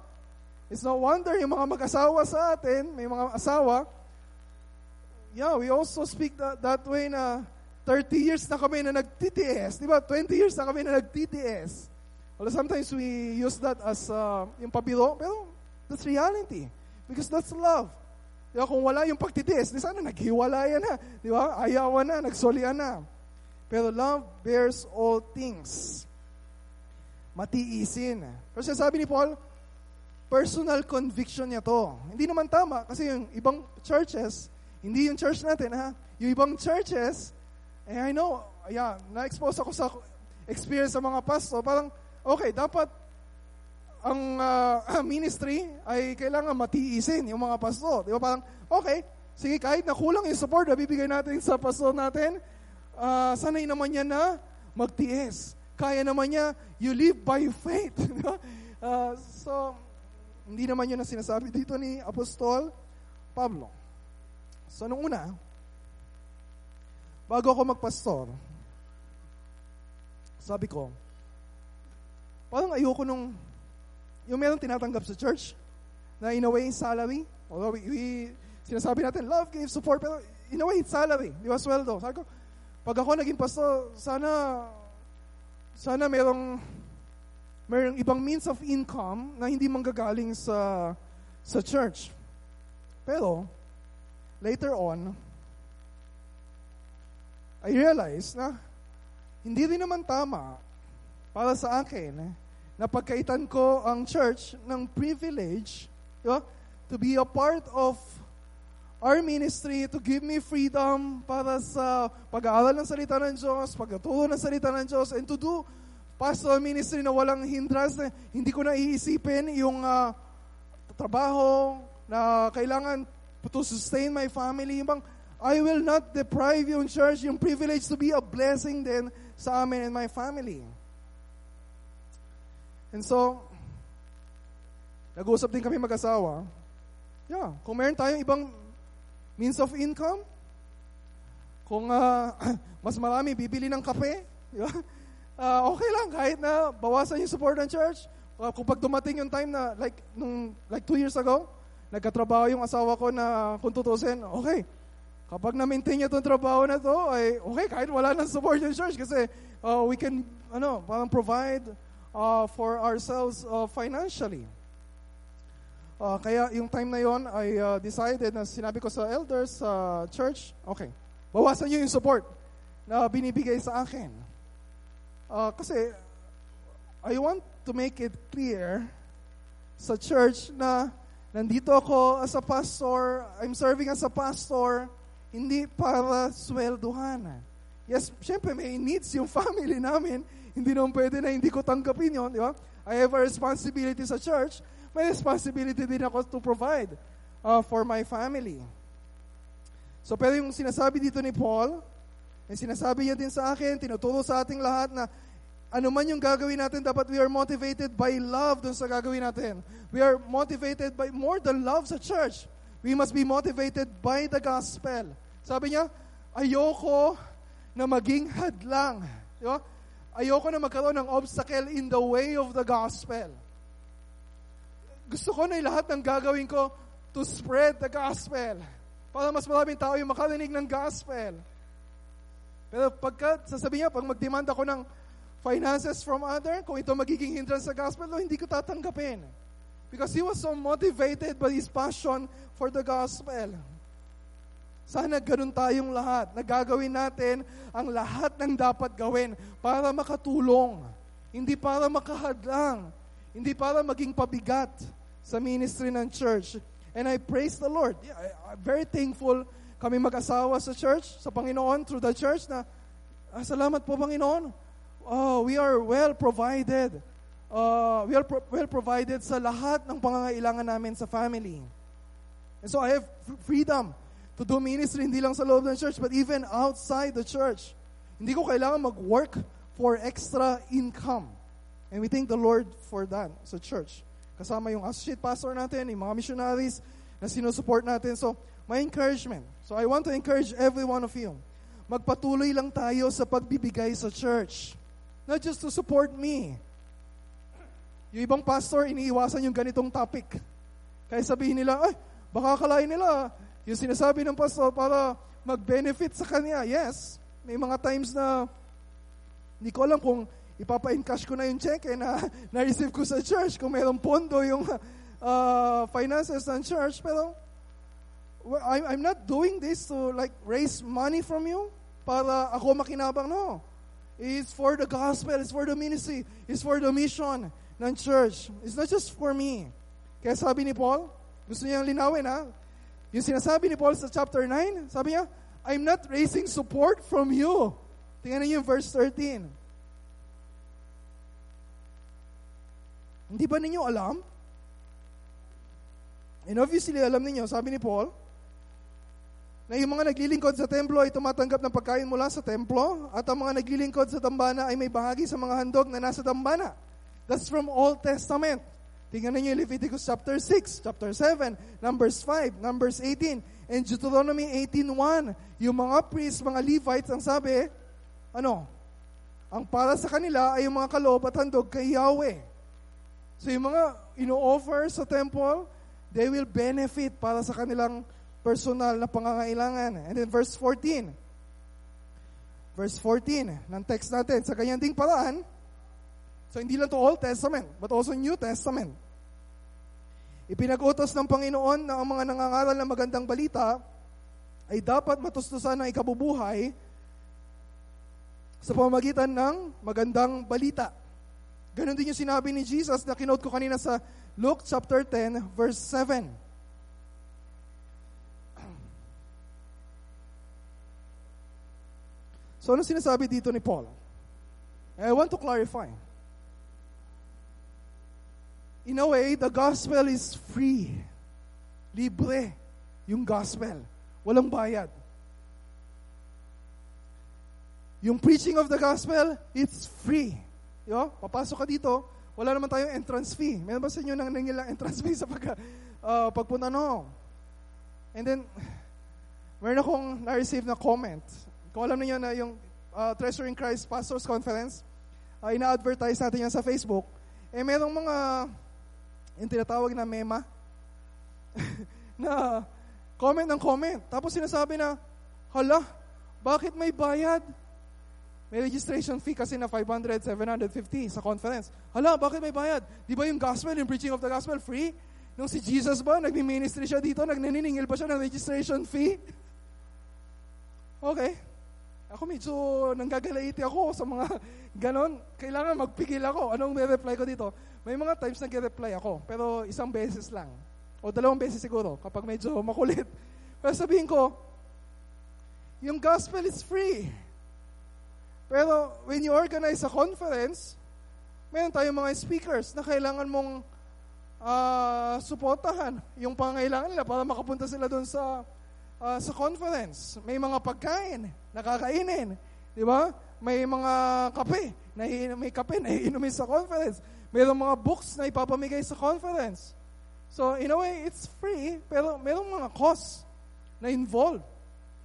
It's no wonder yung mga mag-asawa sa atin, may mga asawa, we also speak that way na 30 years na kami na nagtitiis. Diba? 20 years na kami na nagtitiis. Well, sometimes we use that as yung pabiro, pero that's reality. Because that's love. Diba? Kung wala yung pagtitiis, di sana naghiwalayan na. Diba? Ayawan na, nagsolian na. Pero love bears all things. Matiisin. Pero sabi ni Paul, personal conviction niya to. Hindi naman tama kasi yung ibang churches, hindi yung church natin ha, yung ibang churches, I know, na-expose ako sa experience sa mga pastor, parang, okay, dapat ang ministry ay kailangan matiisin yung mga pastor. Di ba? Parang, okay, sige, kahit na kulang yung support na bibigay natin sa pastor natin, sanay naman niya na magtiis. Kaya naman niya, you live by faith. So, hindi naman yun ang sinasabi dito ni Apostol Pablo. So, nung una, bago ako magpastor, sabi ko, parang ayoko nung, yung merong tinatanggap sa church, na in a way, salary. Although sinasabi natin, love, give, support, pero in a way, it's salary. Di ba, sweldo. Sabi ko, pag ako naging pastor, sana merong ibang means of income na hindi manggagaling sa church. Pero, later on, I realized na hindi rin naman tama para sa akin na pagkaitan ko ang church ng privilege, diba, to be a part of our ministry, to give me freedom para sa pag-aaral ng salita ng Diyos, pagtuturo ng salita ng Diyos, and to do pastoral ministry na walang hindrance, na hindi ko na iisipin yung trabaho na kailangan to sustain my family. I will not deprive yung church yung privilege to be a blessing din sa amin and my family. And so, nag-uusap din kami mag-asawa. Kung meron tayong ibang means of income, kung mas marami bibili ng kape, okay lang kahit na bawasan yung support ng church. Kung pag dumating yung time na like 2 years ago, nagkatrabaho yung asawa ko na kung tutusin, okay, kapag na-maintain niya itong trabaho na to, ay okay, kahit wala nang support yung church kasi we can parang provide for ourselves financially. Kaya yung time na yon, I decided na sinabi ko sa elders sa church, okay, bawasan niyo yung support na binibigay sa akin. Kasi I want to make it clear sa church na nandito ako as a pastor, I'm serving as a pastor, hindi para swelduhan. Yes, syempre may needs yung family namin, hindi naman pwede na hindi ko tanggapin yun, di ba? I have a responsibility sa church, may responsibility din ako to provide for my family. So, pero yung sinasabi dito ni Paul, yung sinasabi niya din sa akin, tinuturo sa ating lahat na ano man yung gagawin natin, dapat we are motivated by love dun sa gagawin natin. We are motivated by more than love sa church. We must be motivated by the gospel. Sabi niya, ayoko na maging hadlang. Diba? Ayoko na magkaroon ng obstacle in the way of the gospel. Gusto ko na lahat ng gagawin ko to spread the gospel. Para mas maraming tao yung makarinig ng gospel. Pero sasabihin niya, pag mag-demand ako ng finances from other, kung ito magiging hindrance sa gospel, hindi ko tatanggapin. Because he was so motivated by his passion for the gospel. Sana ganun tayong lahat. Nagagawin natin ang lahat ng dapat gawin para makatulong. Hindi para makahadlang. Hindi para maging pabigat sa ministry ng church. And I praise the Lord. Yeah, I'm very thankful kami mag-asawa sa church, sa Panginoon, through the church na, salamat po Panginoon. We are well provided. Well provided sa lahat ng pangangailangan namin sa family. And so I have freedom to do ministry hindi lang sa loob ng church but even outside the church. Hindi ko kailangan mag-work for extra income. And we thank the Lord for that sa church. Kasama yung associate pastor natin, yung mga missionaries na sinusupport natin. So, my encouragement. So, I want to encourage every one of you. Magpatuloy lang tayo sa pagbibigay sa church. Not just to support me. Yung ibang pastor, iniiwasan yung ganitong topic. Kaya sabihin nila, baka akalain nila, yung sinasabi ng pastor para mag-benefit sa kanya. Yes, may mga times na hindi ko alam kung ipapa-encash ko na yung check na na-receive ko sa church, kung mayroong pondo yung finances ng church. Pero I'm not doing this to like raise money from you para ako makinabang. No. It's for the gospel, it's for the ministry, it's for the mission ng church. It's not just for me. Kaya sabi ni Paul, gusto niyang linawin yung sinasabi ni Paul sa chapter 9, sabi niya, I'm not raising support from you. Tingnan niyo yung verse 13. Hindi ba ninyo alam? And obviously, alam niyo, sabi ni Paul, na yung mga naglilingkod sa templo ay tumatanggap ng pagkain mula sa templo at ang mga naglilingkod sa dambana ay may bahagi sa mga handog na nasa dambana. That's from Old Testament. Tingnan niyo Leviticus chapter 6, chapter 7, Numbers 5, Numbers 18, and Deuteronomy 18:1. Yung mga priests, mga Levites, ang sabi, ang para sa kanila ay yung mga kaloob at handog kay Yahweh. So yung mga ino-offer sa temple, they will benefit para sa kanilang personal na pangangailangan. And then verse 14 ng text natin, sa ganyan ding paraan, so hindi lang to Old Testament, but also New Testament. Ipinag-utos ng Panginoon na ang mga nangangaral ng magandang balita ay dapat matustusan ng ikabubuhay sa pamamagitan ng magandang balita. Ganon din yung sinabi ni Jesus na kinote ko kanina sa Luke chapter 10, verse 7. So ano sinasabi dito ni Paul? I want to clarify. In a way, the gospel is free. Libre yung gospel. Walang bayad. Yung preaching of the gospel, it's free. Papasok ka dito, wala naman tayong entrance fee. Meron ba sa inyo nang nangilang entrance fee sa pagpunta? No. And then, meron akong na-receive na comment. Kung alam niyo na yung Treasuring Christ Pastors Conference, ina-advertise natin yan sa Facebook. Merong mga yung tinatawag na mema na comment ng comment. Tapos sinasabi na, hala, bakit may bayad? May registration fee kasi na 500, 750 sa conference. Hala, bakit may bayad? Di ba yung gospel, yung preaching of the gospel, free? Nung si Jesus ba, nagmi-ministry siya dito, nagniningil pa siya ng registration fee? Okay. Ako medyo nanggagalaiti ako sa mga ganon. Kailangan magpigil ako. Anong reply ko dito? May mga times nag-reply ako, pero isang beses lang. O 2 beses siguro, kapag medyo makulit. Pero sabihin ko, yung gospel is free. Pero when you organize a conference, meron tayong mga speakers na kailangan mong suportahan yung pangangailangan nila para makapunta sila doon sa conference. May mga pagkain na kakainin, di ba? May mga kape na iinumin sa conference. Mayroong mga books na ipapamigay sa conference. So, in a way, it's free, pero mayroong mga costs na involved.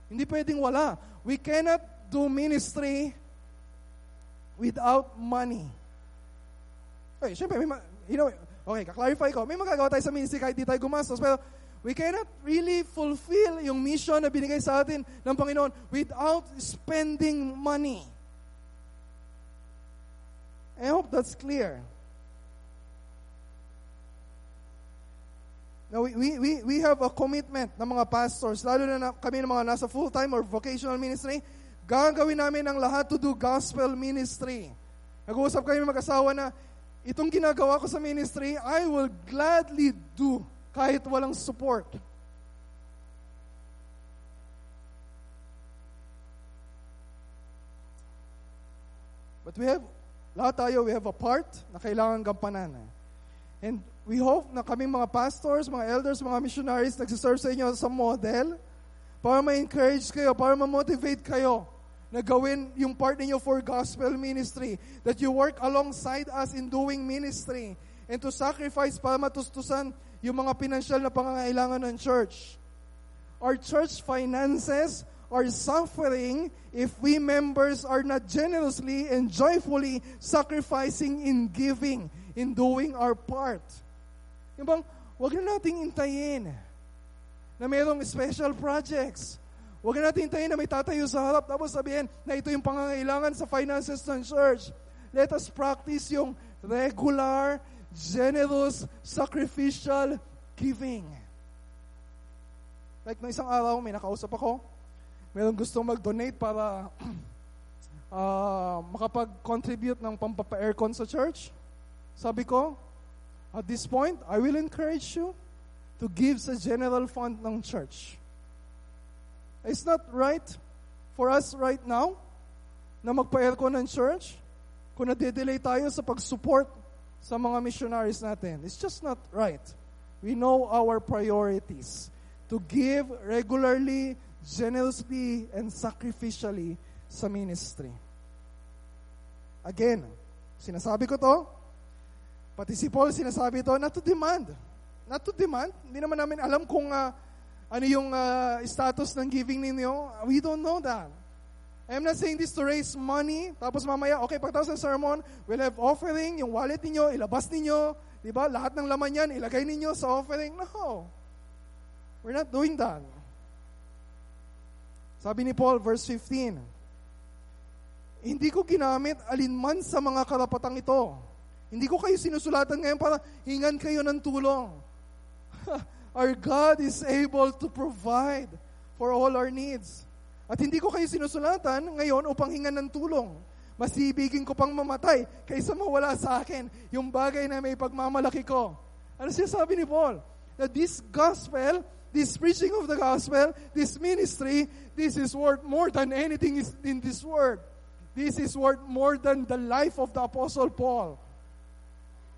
Hindi pwedeng wala. We cannot do ministry without money. Okay, syempre, okay, kaklarify ko. May magagawa tayo sa ministry kahit di tayo gumastos, pero we cannot really fulfill yung mission na binigay sa atin ng Panginoon without spending money. I hope that's clear. Now, we have a commitment ng mga pastors, lalo na kami ng mga nasa full-time or vocational ministry, gagawin namin ang lahat to do gospel ministry. Nag-uusap kami mag-asawa na, itong ginagawa ko sa ministry, I will gladly do kahit walang support. But lahat tayo, we have a part na kailangan gampanan. And we hope na kaming mga pastors, mga elders, mga missionaries nagsiserve sa inyo sa model para ma-encourage kayo, para ma-motivate kayo na gawin yung part ninyo for gospel ministry, that you work alongside us in doing ministry and to sacrifice para matustusan yung mga pinansyal na pangangailangan ng church. Our church finances are suffering if we members are not generously and joyfully sacrificing in giving, in doing our part. Yung bang, huwag na nating intayin na mayroong special projects. Huwag na natin hintayin na may tatayo sa harap tapos sabihin na ito yung pangangailangan sa finances ng church. Let us practice yung regular, generous, sacrificial giving. Like na isang araw, may nakausap ako. Mayroong gustong mag-donate para makapag-contribute ng pampapa-aircon sa church. Sabi ko, at this point, I will encourage you to give sa general fund ng church. It's not right for us right now na magpa-aircon ng church kung nade-delay tayo sa pag-support sa mga missionaries natin. It's just not right. We know our priorities. To give regularly, generously, and sacrificially sa ministry. Again, sinasabi ko to, pati si Paul sinasabi to, not to demand. Not to demand. Hindi naman namin alam kung ano yung status ng giving ninyo. We don't know that. I'm not saying this to raise money, tapos mamaya, okay, pagkatapos ng sermon, we'll have offering, yung wallet ninyo, ilabas ninyo, di ba? Lahat ng laman yan, ilagay ninyo sa offering. No. We're not doing that. Sabi ni Paul, verse 15, hindi ko ginamit alinman sa mga karapatang ito. Hindi ko kayo sinusulatan ngayon para hingan kayo ng tulong. Our God is able to provide for all our needs. At hindi ko kayo sinusulatan ngayon upang hingan ng tulong. Mas ibigin ko pang mamatay kaysa mawala sa akin yung bagay na may pagmamalaki ko. Ano siya sabi ni Paul? That this gospel, this preaching of the gospel, this ministry, this is worth more than anything in this world. This is worth more than the life of the Apostle Paul.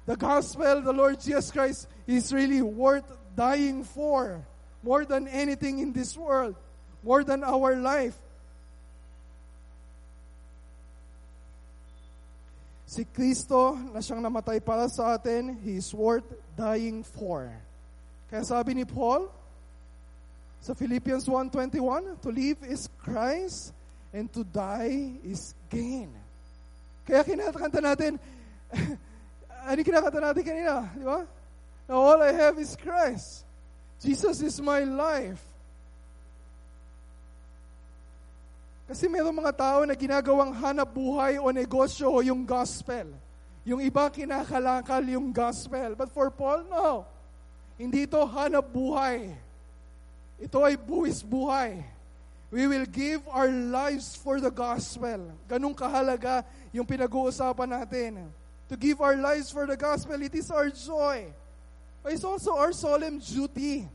The gospel, the Lord Jesus Christ, is really worth dying for. More than anything in this world. More than our life. Si Cristo na siyang namatay para sa atin, He is worth dying for. Kaya sabi ni Paul, sa Philippians 1:21, to live is Christ and to die is gain. Kaya kinakanta natin, ano kinakanta natin kanina? Di ba? Now all I have is Christ. Jesus is my life. Kasi mayroong mga tao na ginagawang hanap buhay o negosyo o yung gospel. Yung iba kinakalakal yung gospel. But for Paul, no. Hindi ito hanap buhay. Ito ay buwis buhay. We will give our lives for the gospel. Ganun kahalaga yung pinag-uusapan natin. To give our lives for the gospel, it is our joy. But it's also our solemn duty.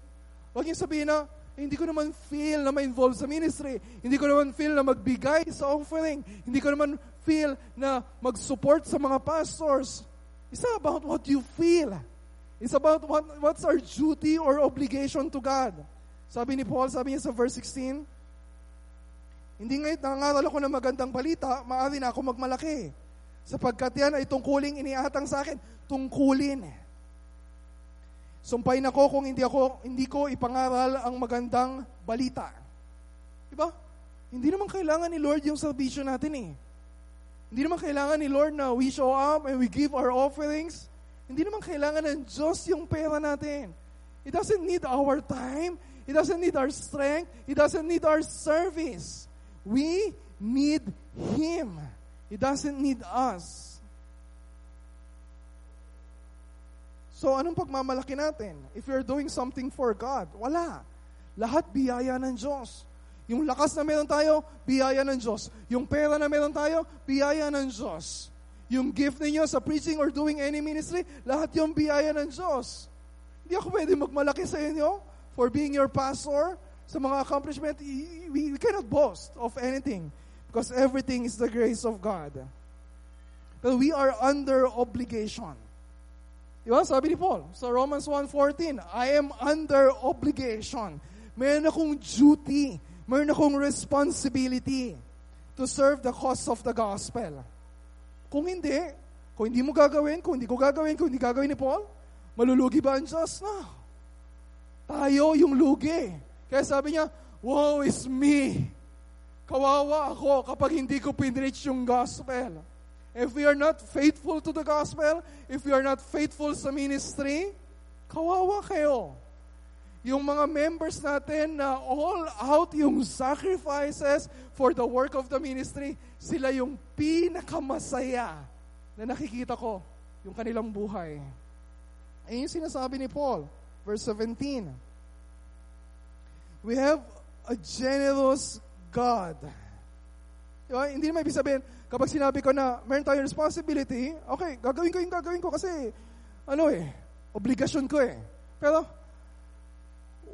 Huwag yung sabihin na, hindi ko naman feel na ma-involve sa ministry. Hindi ko naman feel na magbigay sa offering. Hindi ko naman feel na mag-support sa mga pastors. It's not about what you feel. It's about what's our duty or obligation to God. Sabi ni Paul, sabi niya sa verse 16, hindi ngayon nangangaral ako ng magandang balita, maaari na ako magmalaki. Sapagkat yan ay tungkuling iniatang sa akin. Tungkulin. Sumpain ako kung hindi ko ipangaral ang magandang balita. Diba? Hindi naman kailangan ni Lord yung salvation natin eh. Hindi naman kailangan ni Lord na we show up and we give our offerings. Hindi naman kailangan ng Diyos yung pera natin. It doesn't need our time. It doesn't need our strength. It doesn't need our service. We need Him. He doesn't need us. So, anong pagmamalaki natin? If you're doing something for God, wala. Lahat biyaya ng Diyos. Yung lakas na meron tayo, biyaya ng Diyos. Yung pera na meron tayo, biyaya ng Diyos. Yung gift ninyo sa preaching or doing any ministry, lahat yung biyaya ng Diyos. Hindi ako pwede magmalaki sa inyo for being your pastor. Sa mga accomplishment, we cannot boast of anything because everything is the grace of God. But we are under obligation. Diba? Sabi ni Paul sa Romans 1:14, I am under obligation. Meron akong duty, meron akong responsibility to serve the cause of the gospel. Kung hindi mo gagawin, kung hindi ko gagawin, kung hindi gagawin ni Paul, malulugi ba ang Diyos? No. Tayo yung lugi. Kaya sabi niya, woe is me. Kawawa ako kapag hindi ko pinreach yung gospel. If we are not faithful to the gospel, if we are not faithful sa ministry, kawawa kayo. Yung mga members natin na all out yung sacrifices for the work of the ministry, sila yung pinakamasaya na nakikita ko, yung kanilang buhay. Ayun yung sinasabi ni Paul, verse 17. We have a generous God. Diba? Hindi naman ibig sabihin, kapag sinabi ko na meron tayong responsibility, okay, gagawin ko kasi, obligasyon ko eh. Pero,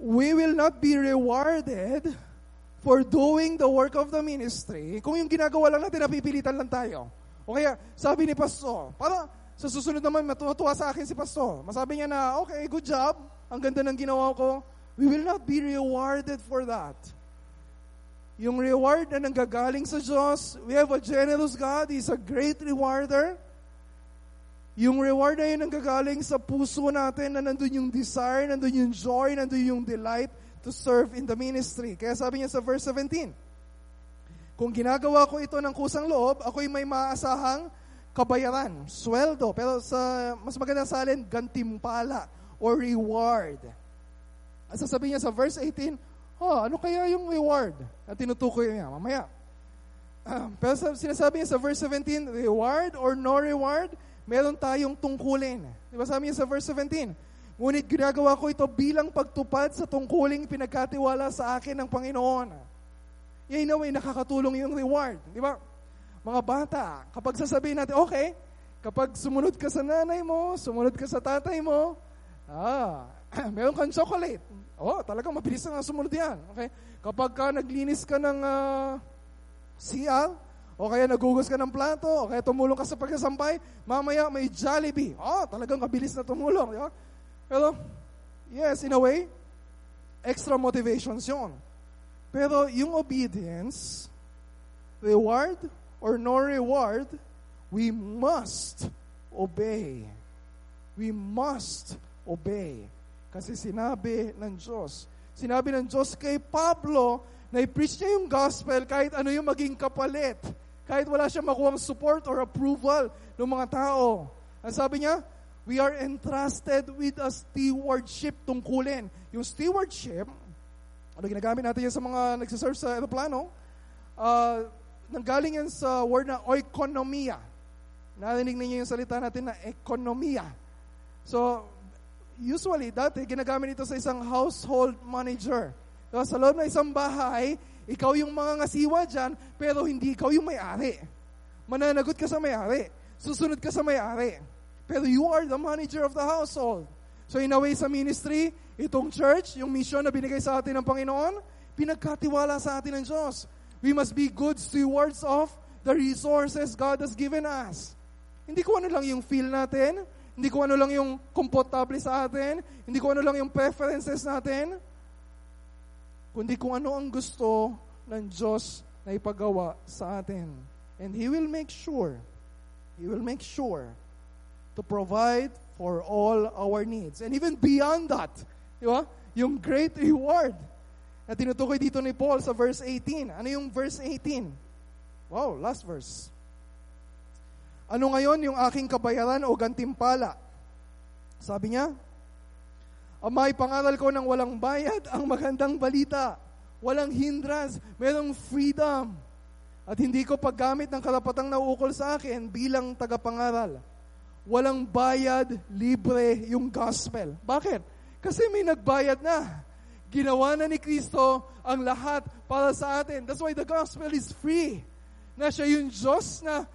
we will not be rewarded for doing the work of the ministry kung yung ginagawa lang natin, napipilitan lang tayo. O kaya, sabi ni Pastor, para sa susunod naman, matuwa sa akin si Pastor. Masabi niya na, okay, good job, ang ganda ng ginawa ko. We will not be rewarded for that. Yung reward na nanggagaling sa Diyos, we have a generous God, He's a great rewarder. Yung reward na yun nanggagaling sa puso natin, na nandun yung desire, nandun yung joy, nandun yung delight to serve in the ministry. Kaya sabi niya sa verse 17, kung ginagawa ko ito ng kusang loob, ako'y may maaasahang kabayaran, sweldo, pero sa mas maganda sa alin, gantimpala or reward. At sasabihin niya sa verse 18, ano kaya yung reward na tinutukoy niya? Mamaya. Pero sinasabi niya sa verse 17, reward or no reward, meron tayong tungkulin. Diba sabi niya sa verse 17, ngunit ginagawa ko ito bilang pagtupad sa tungkuling pinagkatiwala sa akin ng Panginoon. Yan na way nakakatulong yung reward. Diba? Mga bata, kapag sasabihin natin, okay, kapag sumunod ka sa nanay mo, sumunod ka sa tatay mo, meron kang chocolate. Talagang mabilis na sumunod yan. Okay? Kapag ka naglinis ka ng CR, o kaya nagugos ka ng plato, o kaya tumulong ka sa pagkasampay, mamaya may Jollibee. Talagang kabilis na tumulong. Diba? Pero, yes, in a way, extra motivations yun. Pero yung obedience, reward or no reward, we must obey. We must obey. Kasi sinabi ng Diyos kay Pablo na i-preach niya yung gospel kahit ano yung maging kapalit. Kahit wala siya makuhang support or approval ng mga tao. Ang sabi niya, we are entrusted with a stewardship tungkulin. Yung stewardship, ginagamit natin yan sa mga nagsiserve sa aeroplano, nanggaling yan sa word na oikonomia. Narinig ninyo yung salita natin na ekonomiya. So, usually, dati, ginagamit ito sa isang household manager. So, sa loob ng isang bahay, ikaw yung mga ngasiwa dyan, pero hindi ikaw yung may-ari. Mananagot ka sa may-ari. Susunod ka sa may-ari. Pero you are the manager of the household. So, in a way, sa ministry, itong church, yung mission na binigay sa atin ng Panginoon, pinagkatiwala sa atin ng Diyos. We must be good stewards of the resources God has given us. Hindi ko ano lang yung feel natin, hindi ko ano lang yung komportable sa atin, hindi ko ano lang yung preferences natin, kundi kung ano ang gusto ng Diyos na ipagawa sa atin. And He will make sure to provide for all our needs. And even beyond that, di ba? Yung great reward na tinutukoy dito ni Paul sa verse 18. Ano yung verse 18? Wow, last verse. Ano ngayon yung aking kabayaran o gantimpala? Sabi niya, maipangaral ko ng walang bayad ang magandang balita. Walang hindrance, merong freedom. At hindi ko paggamit ng karapatang nauukol sa akin bilang tagapangaral. walang bayad, libre yung gospel. Bakit? Kasi may nagbayad na. Ginawa na ni Cristo ang lahat para sa atin. That's why the gospel is free. Na siya yung Diyos na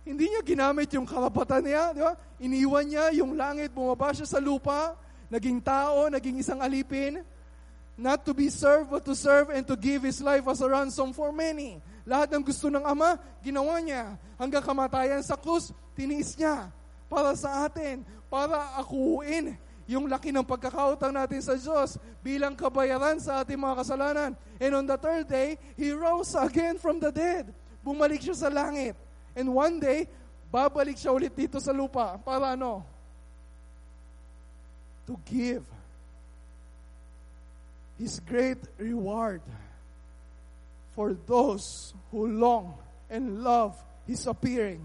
hindi niya ginamit yung karapatan niya, di ba? Iniwan niya yung langit, bumaba siya sa lupa, naging tao, naging isang alipin. Not to be served, but to serve and to give His life as a ransom for many. Lahat ng gusto ng Ama, ginawa niya. Hanggang kamatayan sa krus, tiniis niya para sa atin, para akuin yung laki ng pagkakautang natin sa Diyos bilang kabayaran sa ating mga kasalanan. And on the third day, He rose again from the dead. Bumalik siya sa langit. And one day, babalik siya ulit dito sa lupa. Para ano? To give His great reward for those who long and love His appearing.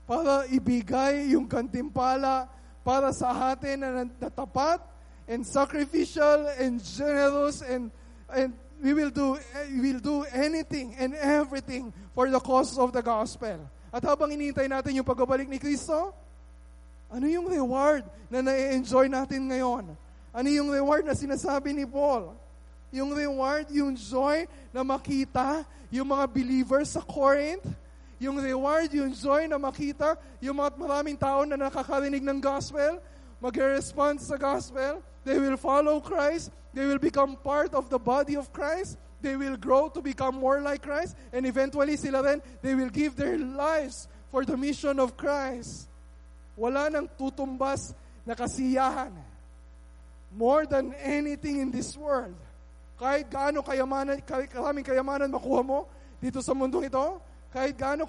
Para ibigay yung gantimpala para sa atin na tapat and sacrificial and generous and we will do anything and everything for the cause of the gospel. At habang inintay natin yung pagbabalik ni Cristo, ano yung reward na na-enjoy natin ngayon? Ano yung reward na sinasabi ni Paul? Yung reward, yung joy na makita yung mga believers sa Corinth. Yung reward, yung joy na makita yung mga maraming tao na nakakarinig ng gospel, mag-respond sa gospel, they will follow Christ, they will become part of the body of Christ, they will grow to become more like Christ, and eventually sila rin, they will give their lives for the mission of Christ. Wala nang tutumbas na kasiyahan. More than anything in this world. Kahit gaano karaming kayamanan makuha mo dito sa mundong ito, kahit gaano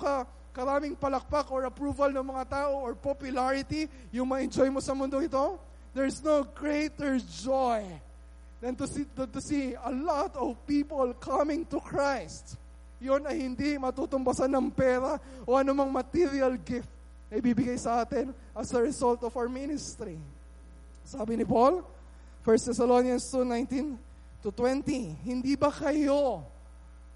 karaming palakpak or approval ng mga tao or popularity yung ma-enjoy mo sa mundo ito, there's no greater joy than to see a lot of people coming to Christ. Yun ay hindi matutumbasan ng pera o anumang material gift na ibibigay sa atin as a result of our ministry. Sabi ni Paul, 1 Thessalonians 2:19-20, hindi ba kayo,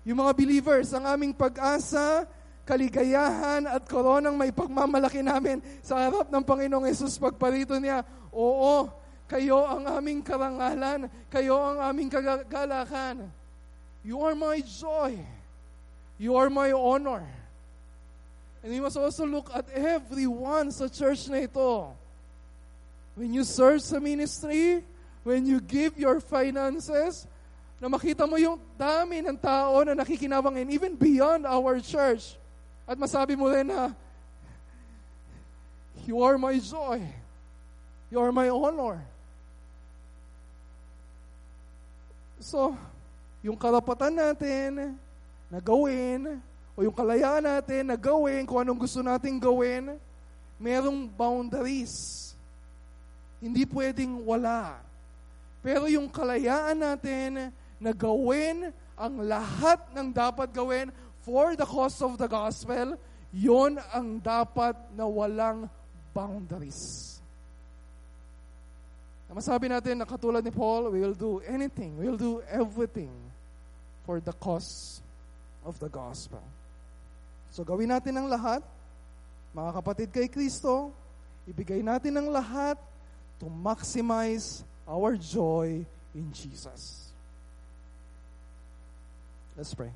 yung mga believers, ang aming pag-asa, kaligayahan at koronang may pagmamalaki namin sa harap ng Panginoong Yesus pagparito niya? Oo, kayo ang aming karangalan, kayo ang aming kagalakan. You are my joy. You are my honor. And we must also look at everyone sa church na ito. When you serve sa ministry, when you give your finances, na makita mo yung dami ng tao na nakikinabang and even beyond our church. At masabi mo rin na, you are my joy. You are my honor. So, yung karapatan natin na gawin, o yung kalayaan natin na gawin, kung anong gusto natin gawin, merong boundaries. Hindi pwedeng wala. Pero yung kalayaan natin na gawin ang lahat ng dapat gawin for the cause of the gospel, yon ang dapat na walang boundaries. Masabi natin na katulad ni Paul, we will do anything, we will do everything for the cause of the gospel. So gawin natin ang lahat, mga kapatid kay Cristo, ibigay natin ang lahat to maximize our joy in Jesus. Let's pray.